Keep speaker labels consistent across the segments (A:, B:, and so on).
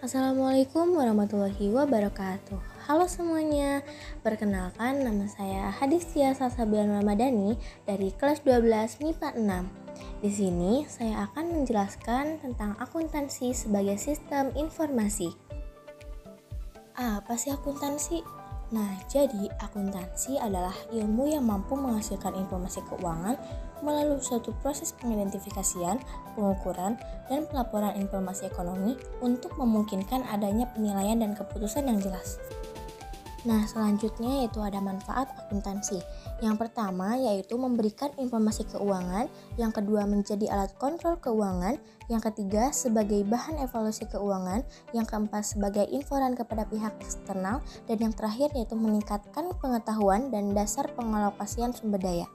A: Assalamualaikum warahmatullahi wabarakatuh. Halo semuanya, perkenalkan nama saya Hadistia Salsabilan Ramadhani dari kelas 12 MIPA 6. Di sini saya akan menjelaskan tentang akuntansi sebagai sistem informasi. Apa sih akuntansi? Nah, jadi akuntansi adalah ilmu yang mampu menghasilkan informasi keuangan melalui suatu proses pengidentifikasian, pengukuran, dan pelaporan informasi ekonomi untuk memungkinkan adanya penilaian dan keputusan yang jelas. Nah, selanjutnya yaitu ada manfaat akuntansi. Yang pertama yaitu memberikan informasi keuangan, yang kedua menjadi alat kontrol keuangan, yang ketiga sebagai bahan evaluasi keuangan, yang keempat sebagai informan kepada pihak eksternal, dan yang terakhir yaitu meningkatkan pengetahuan dan dasar pengalokasian sumber daya.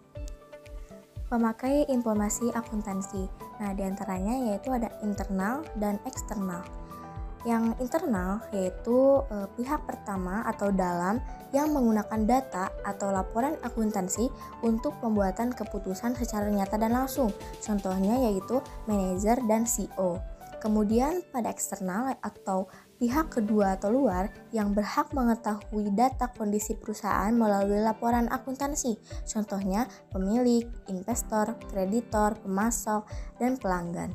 A: Pemakai informasi akuntansi. Nah, diantaranya yaitu ada internal dan eksternal. Yang internal yaitu pihak pertama atau dalam yang menggunakan data atau laporan akuntansi untuk pembuatan keputusan secara nyata dan langsung. Contohnya yaitu manajer dan CEO. Kemudian pada eksternal atau pihak kedua atau luar yang berhak mengetahui data kondisi perusahaan melalui laporan akuntansi. Contohnya pemilik, investor, kreditor, pemasok, dan pelanggan.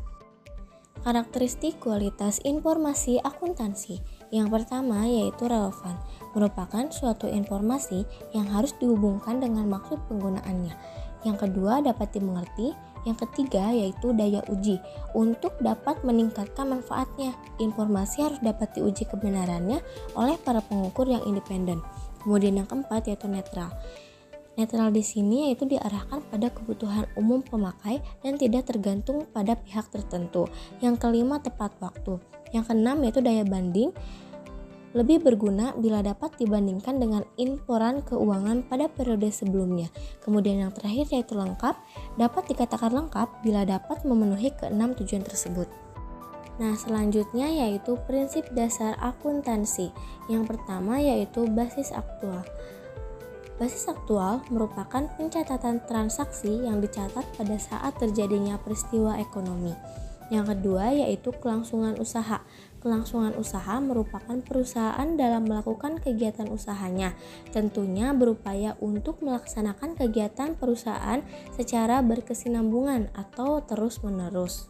A: Karakteristik kualitas informasi akuntansi. Yang pertama yaitu relevan, merupakan suatu informasi yang harus dihubungkan dengan maksud penggunaannya. Yang kedua dapat dimengerti. Yang ketiga yaitu daya uji. Untuk dapat meningkatkan manfaatnya, informasi harus dapat diuji kebenarannya oleh para pengukur yang independen. Kemudian yang keempat yaitu netral. Netral di sini yaitu diarahkan pada kebutuhan umum pemakai dan tidak tergantung pada pihak tertentu. Yang kelima tepat waktu. Yang keenam yaitu daya banding, lebih berguna bila dapat dibandingkan dengan informan keuangan pada periode sebelumnya. Kemudian yang terakhir yaitu lengkap, dapat dikatakan lengkap bila dapat memenuhi keenam tujuan tersebut. Nah, selanjutnya yaitu prinsip dasar akuntansi. Yang pertama yaitu basis aktual. Basis aktual merupakan pencatatan transaksi yang dicatat pada saat terjadinya peristiwa ekonomi. Yang kedua yaitu kelangsungan usaha. Kelangsungan usaha merupakan perusahaan dalam melakukan kegiatan usahanya, tentunya berupaya untuk melaksanakan kegiatan perusahaan secara berkesinambungan atau terus-menerus.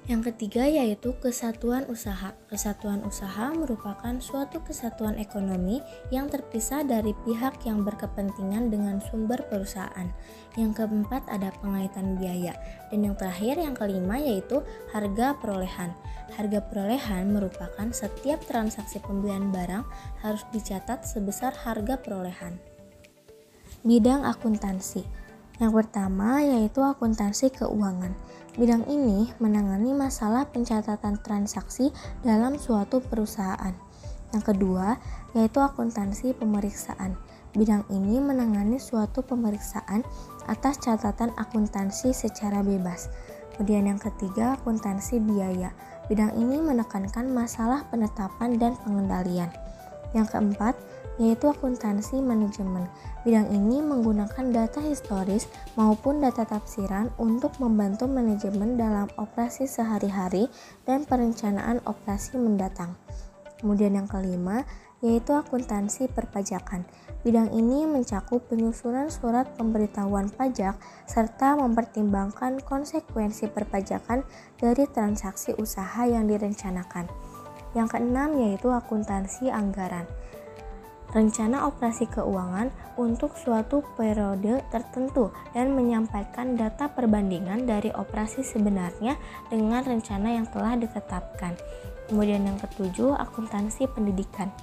A: Yang ketiga yaitu kesatuan usaha. Kesatuan usaha merupakan suatu kesatuan ekonomi yang terpisah dari pihak yang berkepentingan dengan sumber perusahaan. Yang keempat ada pengaitan biaya. Dan yang terakhir yang kelima yaitu harga perolehan. Harga perolehan merupakan setiap transaksi pembelian barang harus dicatat sebesar harga perolehan. Bidang akuntansi. Yang pertama yaitu akuntansi keuangan. Bidang ini menangani masalah pencatatan transaksi dalam suatu perusahaan. Yang kedua yaitu akuntansi pemeriksaan. Bidang ini menangani suatu pemeriksaan atas catatan akuntansi secara bebas. Kemudian yang ketiga akuntansi biaya. Bidang ini menekankan masalah penetapan dan pengendalian. Yang keempat yaitu akuntansi manajemen. Bidang ini menggunakan data historis maupun data tafsiran untuk membantu manajemen dalam operasi sehari-hari dan perencanaan operasi mendatang. Kemudian yang kelima yaitu akuntansi perpajakan. Bidang ini mencakup penyusunan surat pemberitahuan pajak serta mempertimbangkan konsekuensi perpajakan dari transaksi usaha yang direncanakan. Yang keenam yaitu akuntansi anggaran. Rencana operasi keuangan untuk suatu periode tertentu dan menyampaikan data perbandingan dari operasi sebenarnya dengan rencana yang telah ditetapkan. Kemudian yang ketujuh, akuntansi pendidikan.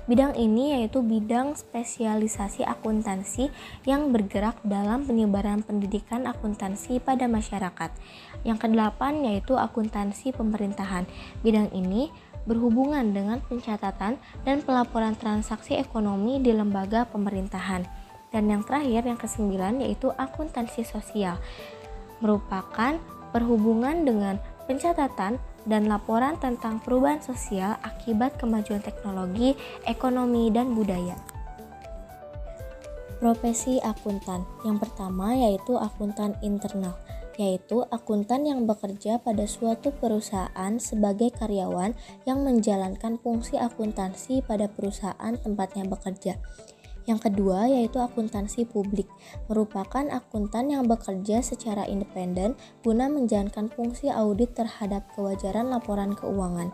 A: Bidang ini yaitu bidang spesialisasi akuntansi yang bergerak dalam penyebaran pendidikan akuntansi pada masyarakat. Yang kedelapan yaitu akuntansi pemerintahan. Bidang ini berhubungan dengan pencatatan dan pelaporan transaksi ekonomi di lembaga pemerintahan. Dan yang terakhir yang kesembilan yaitu akuntansi sosial, merupakan berhubungan dengan pencatatan dan laporan tentang perubahan sosial akibat kemajuan teknologi, ekonomi, dan budaya. Profesi akuntan. Yang pertama yaitu akuntan internal. yaitu akuntan yang bekerja pada suatu perusahaan sebagai karyawan yang menjalankan fungsi akuntansi pada perusahaan tempatnya bekerja. Yang kedua yaitu akuntansi publik, merupakan akuntan yang bekerja secara independen guna menjalankan fungsi audit terhadap kewajaran laporan keuangan.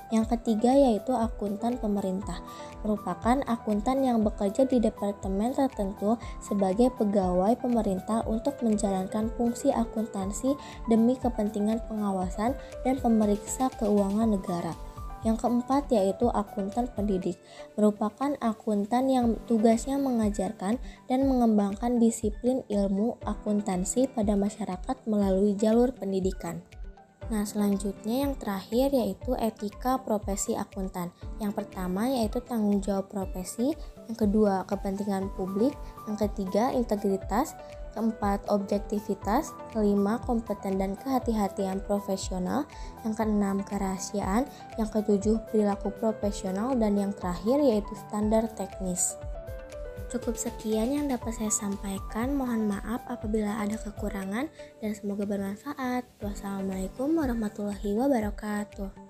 A: Yang ketiga yaitu akuntan pemerintah, merupakan akuntan yang bekerja di departemen tertentu sebagai pegawai pemerintah untuk menjalankan fungsi akuntansi demi kepentingan pengawasan dan pemeriksa keuangan negara. Yang keempat yaitu akuntan pendidik, merupakan akuntan yang tugasnya mengajarkan dan mengembangkan disiplin ilmu akuntansi pada masyarakat melalui jalur pendidikan. Nah, selanjutnya yang terakhir yaitu etika profesi akuntan. Yang pertama yaitu tanggung jawab profesi, yang kedua kepentingan publik, yang ketiga integritas, keempat objektivitas, kelima kompeten dan kehati-hatian profesional, yang keenam kerahasiaan, yang ketujuh perilaku profesional, dan yang terakhir yaitu standar teknis. Cukup sekian yang dapat saya sampaikan. Mohon maaf apabila ada kekurangan dan semoga bermanfaat. Wassalamualaikum warahmatullahi wabarakatuh.